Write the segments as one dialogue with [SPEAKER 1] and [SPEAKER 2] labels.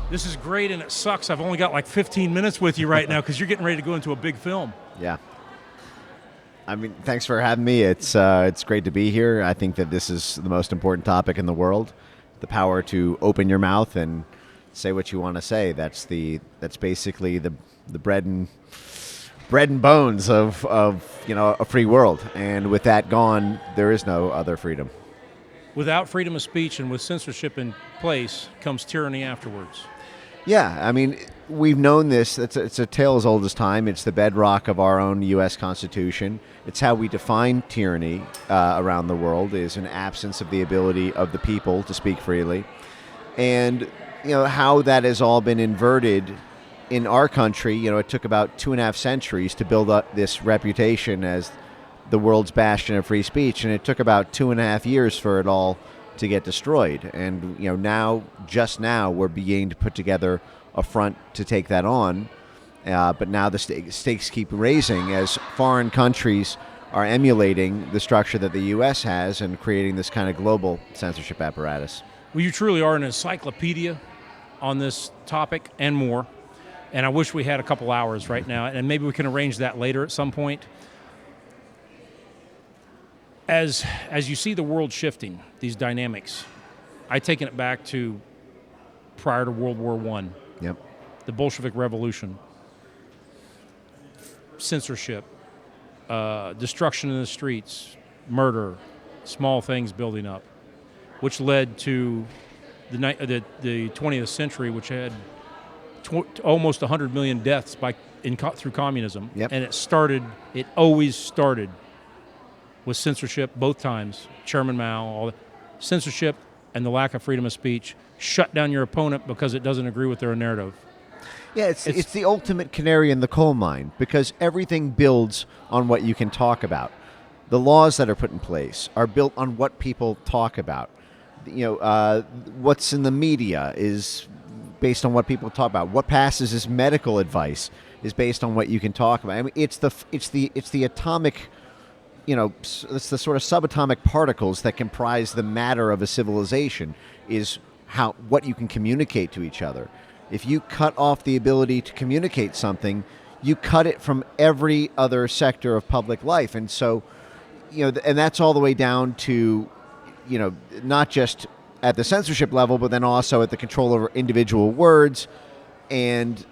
[SPEAKER 1] This is great, and it sucks. I've only got like 15 minutes with you right now because you're getting ready to go into a big film.
[SPEAKER 2] Yeah. I mean, thanks for having me. It's great to be here. I think that this is the most important topic in the world. The power to open your mouth and say what you want to say. That's basically the bread and bones of a free world. And with that gone, there is no other freedom.
[SPEAKER 1] Without freedom of speech and with censorship in place comes tyranny afterwards.
[SPEAKER 2] Yeah, I mean, we've known this. It's a tale as old as time. It's the bedrock of our own U.S. Constitution. It's how we define tyranny around the world, is an absence of the ability of the people to speak freely. And, how that has all been inverted in our country. It took about 2.5 centuries to build up this reputation as the world's bastion of free speech, and it took about 2.5 years for it all to get destroyed. And just now we're beginning to put together a front to take that on, but now the stakes keep raising as foreign countries are emulating the structure that the U.S. has and creating this kind of global censorship apparatus.
[SPEAKER 1] Well, you truly are an encyclopedia on this topic and more, and I wish we had a couple hours right now, and maybe we can arrange that later at some point. As you see the world shifting, these dynamics, I've taken it back to prior to World War I.
[SPEAKER 2] Yep.
[SPEAKER 1] The Bolshevik Revolution, censorship, destruction in the streets, murder, small things building up, which led to the 20th century, which had almost 100 million deaths through communism.
[SPEAKER 2] Yep.
[SPEAKER 1] And it always started with censorship both times. Chairman Mao, all the censorship and the lack of freedom of speech. Shut down your opponent because it doesn't agree with their narrative.
[SPEAKER 2] Yeah, it's the ultimate canary in the coal mine, because everything builds on what you can talk about. The laws that are put in place are built on what people talk about. What's in the media is based on what people talk about. What passes as medical advice is based on what you can talk about. I mean, it's the atomic. It's the sort of subatomic particles that comprise the matter of a civilization, is what you can communicate to each other. If you cut off the ability to communicate something, you cut it from every other sector of public life. And so, and that's all the way down to, not just at the censorship level, but then also at the control over individual words. And,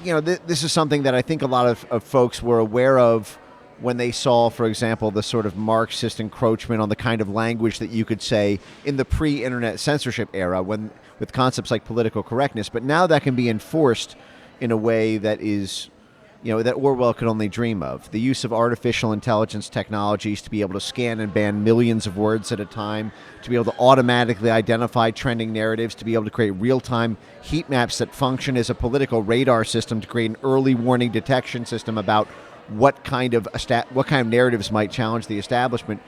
[SPEAKER 2] this is something that I think a lot of folks were aware of when they saw, for example, the sort of Marxist encroachment on the kind of language that you could say in the pre-internet censorship era, with concepts like political correctness. But now that can be enforced in a way that is, that Orwell could only dream of. The use of artificial intelligence technologies to be able to scan and ban millions of words at a time, to be able to automatically identify trending narratives, to be able to create real-time heat maps that function as a political radar system, to create an early warning detection system about what kind of narratives might challenge the establishment.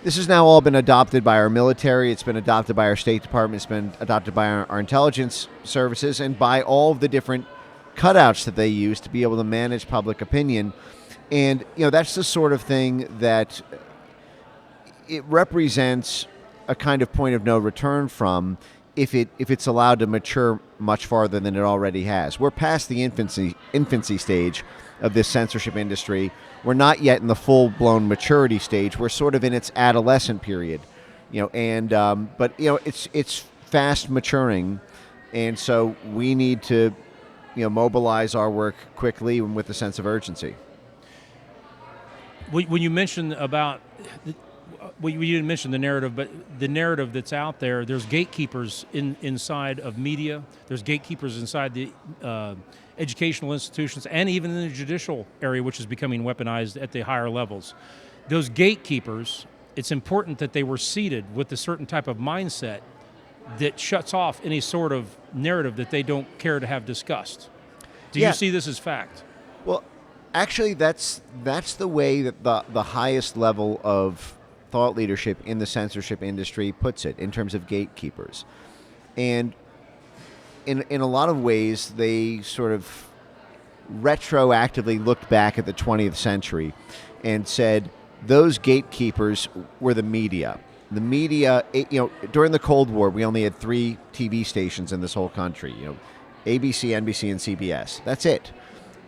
[SPEAKER 2] This has now all been adopted by our military. It's been adopted by our State Department. It's been adopted by our intelligence services, and by all of the different cutouts that they use to be able to manage public opinion. And that's the sort of thing that it represents a kind of point of no return from if it's allowed to mature much farther than it already has. We're past the infancy stage of this censorship industry. We're not yet in the full-blown maturity stage. We're sort of in its adolescent period, but it's fast maturing, and so we need to, mobilize our work quickly and with a sense of urgency.
[SPEAKER 1] When you mentioned about, you didn't mention the narrative, but the narrative that's out there, there's gatekeepers inside of media. There's gatekeepers inside the educational institutions, and even in the judicial area, which is becoming weaponized at the higher levels. Those gatekeepers, it's important that they were seated with a certain type of mindset that shuts off any sort of narrative that they don't care to have discussed. Do you see this as fact?
[SPEAKER 2] Well, actually, that's the way that the highest level of thought leadership in the censorship industry puts it, in terms of gatekeepers. And in a lot of ways, they sort of retroactively looked back at the 20th century and said those gatekeepers were the media. The media, during the Cold War, we only had 3 TV stations in this whole country. ABC, NBC, and CBS. That's it.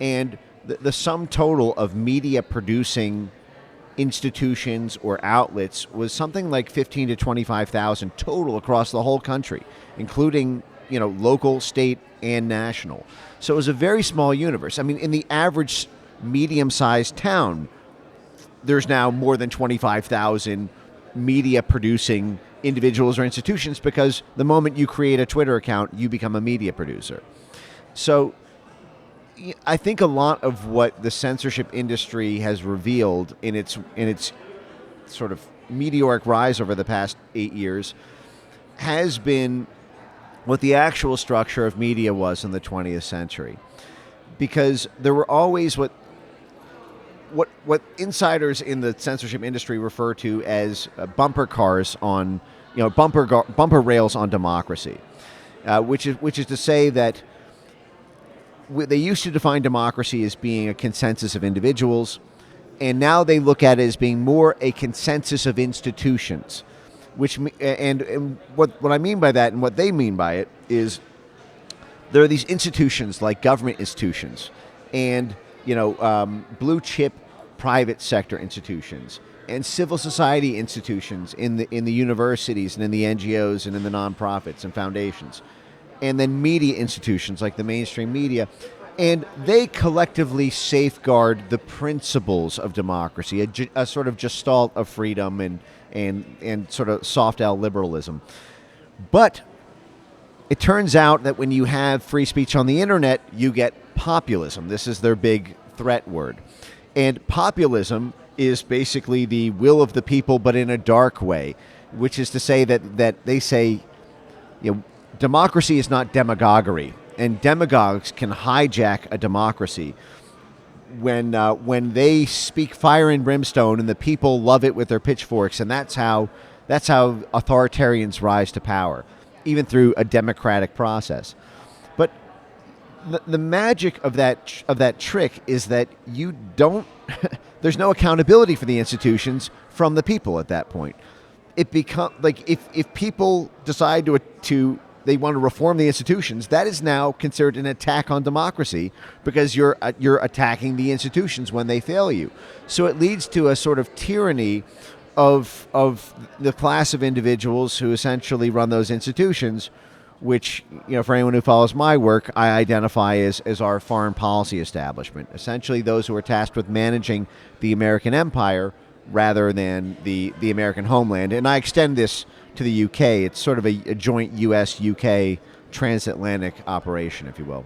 [SPEAKER 2] And the sum total of media producing institutions or outlets was something like 15 to 25,000 total across the whole country, including, local, state, and national. So it was a very small universe. I mean, in the average medium-sized town, there's now more than 25,000 media producing individuals or institutions, because the moment you create a Twitter account, you become a media producer. So I think a lot of what the censorship industry has revealed in its sort of meteoric rise over the past 8 years has been what the actual structure of media was in the 20th century. Because there were always what insiders in the censorship industry refer to as bumper cars on, bumper rails on democracy, which is to say that they used to define democracy as being a consensus of individuals, and now they look at it as being more a consensus of institutions. And what I mean by that, and what they mean by it, is there are these institutions like government institutions, and blue chip private sector institutions, and civil society institutions in the universities and in the NGOs and in the nonprofits and foundations, and then media institutions like the mainstream media. And they collectively safeguard the principles of democracy, a sort of gestalt of freedom and sort of soft L liberalism. But it turns out that when you have free speech on the internet, you get populism. This is their big threat word. And populism is basically the will of the people, but in a dark way, which is to say that they say, democracy is not demagoguery, and demagogues can hijack a democracy when they speak fire and brimstone, and the people love it with their pitchforks, and that's how authoritarians rise to power, even through a democratic process. But the magic of that trick is that you don't. There's no accountability for the institutions from the people at that point. It becomes like if people decide to they want to reform the institutions, that is now considered an attack on democracy, because you're attacking the institutions when they fail you. So it leads to a sort of tyranny of the class of individuals who essentially run those institutions, which, for anyone who follows my work, I identify as our foreign policy establishment. Essentially those who are tasked with managing the American empire rather than the American homeland. And I extend this to the UK. It's sort of a joint US-UK transatlantic operation, if you will.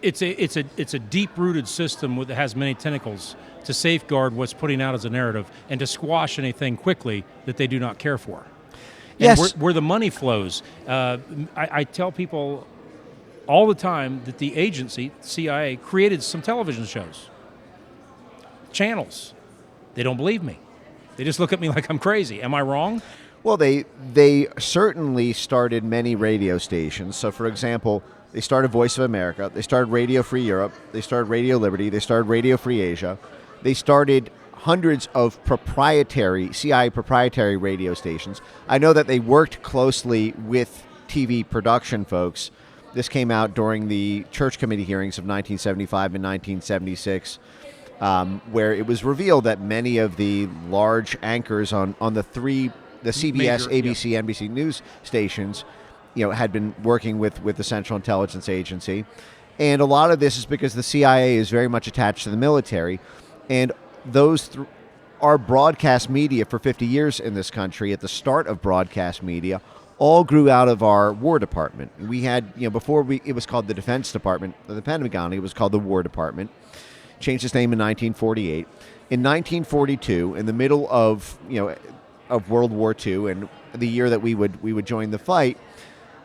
[SPEAKER 1] It's a deep-rooted system that has many tentacles to safeguard what's putting out as a narrative and to squash anything quickly that they do not care for. And
[SPEAKER 2] yes.
[SPEAKER 1] Where the money flows. I tell people all the time that the agency, CIA, created some television shows, channels. They don't believe me. They just look at me like I'm crazy. Am I wrong?
[SPEAKER 2] Well, they certainly started many radio stations. So, for example, they started Voice of America. They started Radio Free Europe. They started Radio Liberty. They started Radio Free Asia. They started hundreds of CIA proprietary radio stations. I know that they worked closely with TV production folks. This came out during the Church Committee hearings of 1975 and 1976, where it was revealed that many of the large anchors on the CBS, ABC, NBC news stations, had been working with the Central Intelligence Agency. And a lot of this is because the CIA is very much attached to the military. And those our broadcast media for 50 years in this country, at the start of broadcast media, all grew out of our War Department. We had, before it was called the Defense Department, the Pentagon, it was called the War Department. Changed its name in 1948. In 1942, in the middle of World War II, and the year that we would join the fight,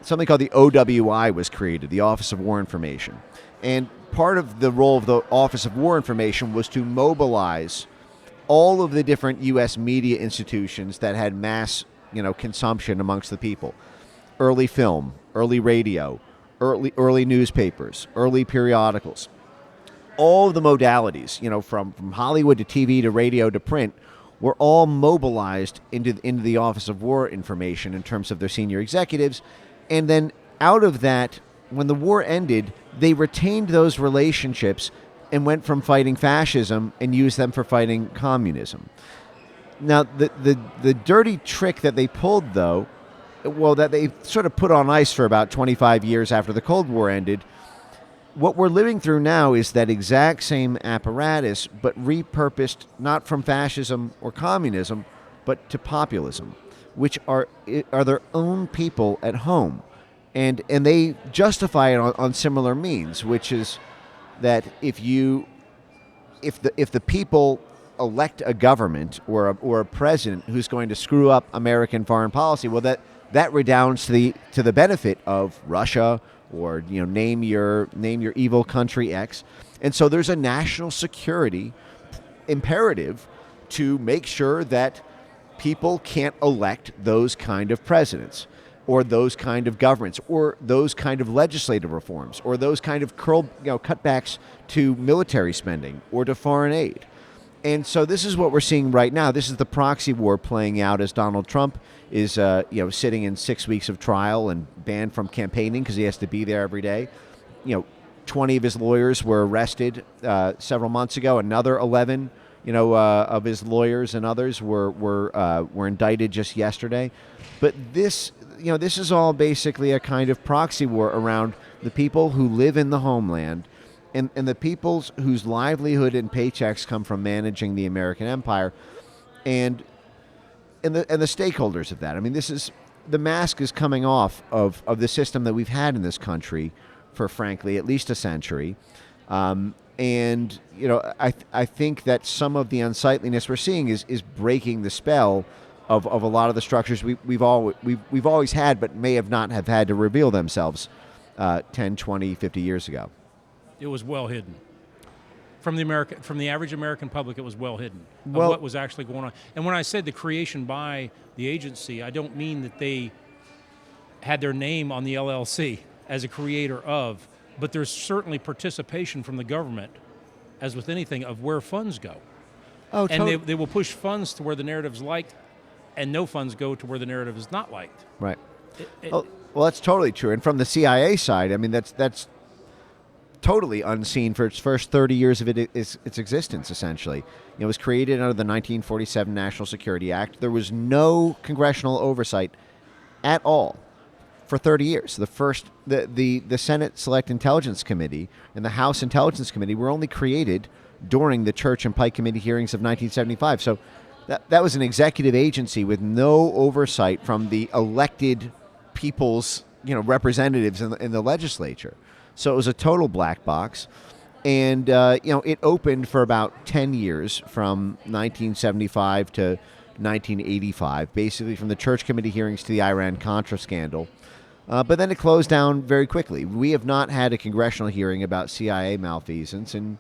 [SPEAKER 2] something called the OWI was created, the Office of War Information. And part of the role of the Office of War Information was to mobilize all of the different U.S. media institutions that had mass, consumption amongst the people. Early film, early radio, early newspapers, early periodicals. All of the modalities, from Hollywood to TV to radio to print, were all mobilized into the Office of War Information in terms of their senior executives. And then out of that, when the war ended, they retained those relationships and went from fighting fascism and used them for fighting communism. Now, the dirty trick that they pulled, though, well, that they sort of put on ice for about 25 years after the Cold War ended, what we're living through now is that exact same apparatus, but repurposed not from fascism or communism, but to populism, which are their own people at home. And they justify it on similar means, which is that if the people elect a government or a president who's going to screw up American foreign policy, well, that redounds to the benefit of Russia, or name your evil country X. And so there's a national security imperative to make sure that people can't elect those kind of presidents, or those kind of governments, or those kind of legislative reforms, or those kind of cutbacks to military spending or to foreign aid. And so this is what we're seeing right now. This is the proxy war playing out as Donald Trump is sitting in 6 weeks of trial and banned from campaigning because he has to be there every day. 20 of his lawyers were arrested several months ago. Another 11 of his lawyers and others were indicted just yesterday. But this is all basically a kind of proxy war around the people who live in the homeland and the peoples whose livelihood and paychecks come from managing the American empire and the stakeholders of that. I mean, the mask is coming off of the system that we've had in this country for, frankly, at least a century. And I think that some of the unsightliness we're seeing is breaking the spell of a lot of the structures we've always had, but may have not have had to reveal themselves 10, 20, 50 years ago.
[SPEAKER 1] It was well hidden. From the average American public, it was well hidden of what was actually going on. And when I said the creation by the agency, I don't mean that they had their name on the LLC as a creator of, but there's certainly participation from the government, as with anything, of where funds go.
[SPEAKER 2] Oh,
[SPEAKER 1] and they will push funds to where the narrative's liked, and no funds go to where the narrative is not liked.
[SPEAKER 2] Right. Well, that's totally true. And from the CIA side, I mean, that's totally unseen for its first 30 years of its existence, essentially. It was created under the 1947 National Security Act. There was no congressional oversight at all for 30 years. The Senate Select Intelligence Committee and the House Intelligence Committee were only created during the Church and Pike Committee hearings of 1975. So that was an executive agency with no oversight from the elected people's representatives in the legislature. So it was a total black box. And, it opened for about 10 years from 1975 to 1985, basically from the Church Committee hearings to the Iran-Contra scandal. But then it closed down very quickly. We have not had a congressional hearing about CIA malfeasance in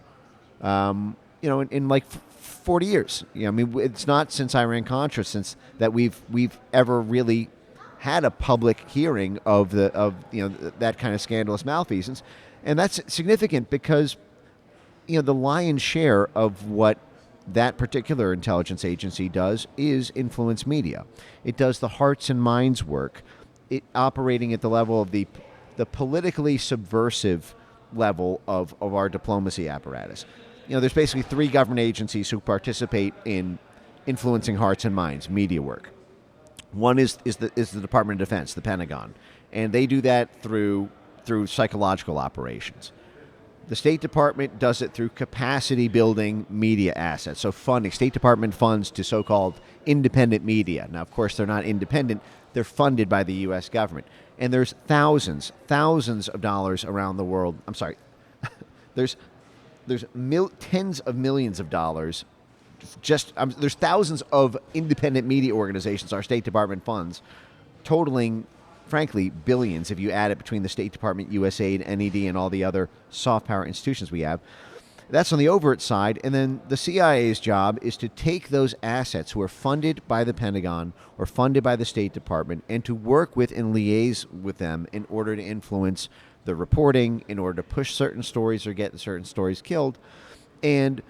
[SPEAKER 2] like 40 years. I mean, it's not since Iran-Contra since that we've ever really had a public hearing of that kind of scandalous malfeasance. And that's significant because the lion's share of what that particular intelligence agency does is influence media. It does the hearts and minds work, it operating at the level of the politically subversive level of our diplomacy apparatus. There's basically 3 government agencies who participate in influencing hearts and minds, media work. One is the Department of Defense, the Pentagon, and they do that through psychological operations. The State Department does it through capacity building media assets, so funding. State Department funds to so-called independent media. Now, of course, they're not independent. They're funded by the U.S. government. And there's thousands of dollars around the world. I'm sorry. there's tens of millions of dollars. There's thousands of independent media organizations our State Department funds, totaling, frankly, billions if you add it between the State Department, USAID, NED, and all the other soft power institutions we have. That's on the overt side. And then the CIA's job is to take those assets who are funded by the Pentagon or funded by the State Department and to work with and liaise with them in order to influence the reporting, in order to push certain stories or get certain stories killed. And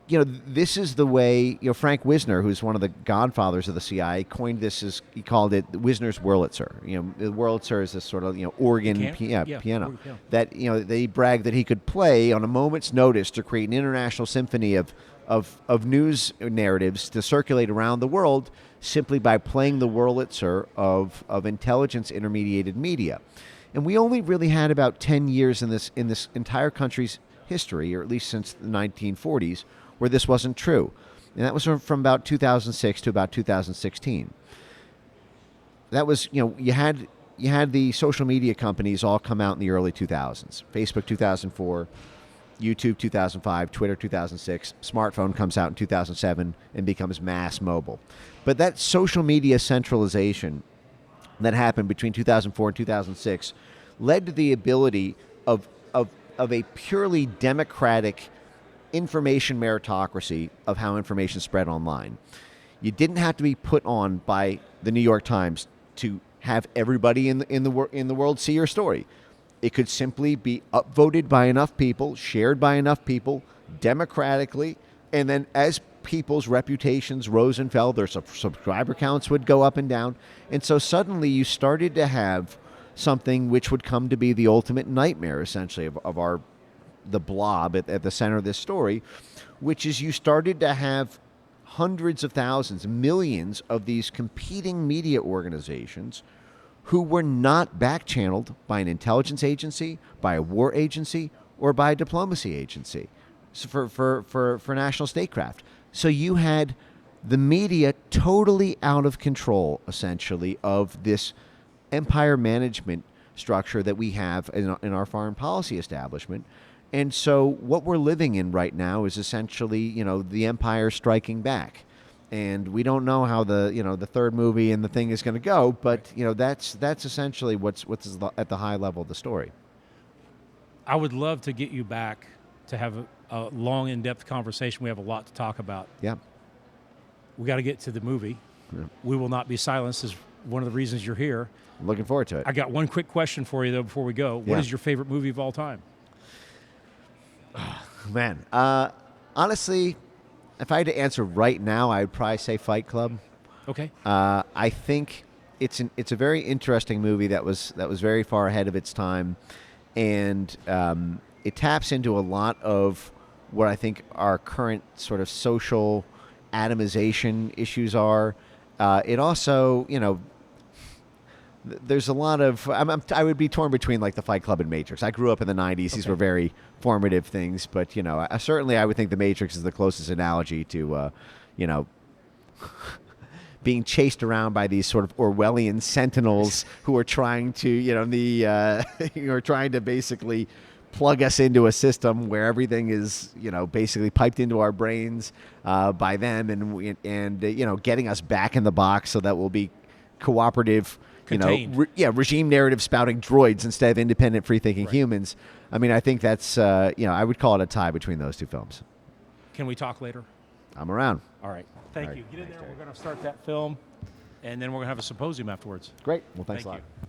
[SPEAKER 2] this is the way, Frank Wisner, who's one of the godfathers of the CIA, coined this as, he called it Wisner's Wurlitzer. The Wurlitzer is this sort of, organ, piano, that, they bragged that he could play on a moment's notice to create an international symphony of news narratives to circulate around the world simply by playing the Wurlitzer of intelligence intermediated media. And we only really had about 10 years in this entire country's history, or at least since the 1940s, where this wasn't true. And that was from about 2006 to about 2016. That was, you had the social media companies all come out in the early 2000s. Facebook 2004, YouTube 2005, Twitter 2006, smartphone comes out in 2007 and becomes mass mobile. But that social media centralization that happened between 2004 and 2006 led to the ability of a purely democratic information meritocracy of how information spread online. You didn't have to be put on by the New York Times to have everybody in the world see your story. It could simply be upvoted by enough people, shared by enough people, democratically, and then as people's reputations rose and fell, their subscriber counts would go up and down. And so suddenly you started to have something which would come to be the ultimate nightmare, essentially, of the blob at the center of this story, which is you started to have hundreds of thousands, millions of these competing media organizations who were not back-channeled by an intelligence agency, by a war agency, or by a diplomacy agency for national statecraft. So you had the media totally out of control, essentially, of this empire management structure that we have in our foreign policy establishment. And so what we're living in right now is essentially, the empire striking back. And we don't know how the third movie and the thing is going to go, but that's essentially what's at the high level of the story.
[SPEAKER 1] I would love to get you back to have a long, in-depth conversation. We have a lot to talk about.
[SPEAKER 2] Yeah.
[SPEAKER 1] We got to get to the movie. Yeah. We Will Not Be Silenced is one of the reasons you're here.
[SPEAKER 2] I'm looking forward to it.
[SPEAKER 1] I got one quick question for you, though, before we go. What is your favorite movie of all time?
[SPEAKER 2] Man, honestly, if I had to answer right now, I would probably say Fight Club.
[SPEAKER 1] Okay.
[SPEAKER 2] I think it's a very interesting movie that was very far ahead of its time, and it taps into a lot of what I think our current sort of social atomization issues are. It also, there's a lot of I would be torn between like the Fight Club and Matrix. I grew up in the 90s. Okay. These were very formative things, but certainly I would think the Matrix is the closest analogy to being chased around by these sort of Orwellian sentinels who are trying to who are trying to basically plug us into a system where everything is basically piped into our brains by them and getting us back in the box so that we'll be cooperative. Regime narrative spouting droids instead of independent, free-thinking humans. I mean, I think that's, I would call it a tie between those two films.
[SPEAKER 1] Can we talk later?
[SPEAKER 2] I'm around.
[SPEAKER 1] All right. Thank you. Get in there. We're going to start that film, and then we're going to have a symposium afterwards.
[SPEAKER 2] Great. Well, thanks a lot.
[SPEAKER 1] Thank you.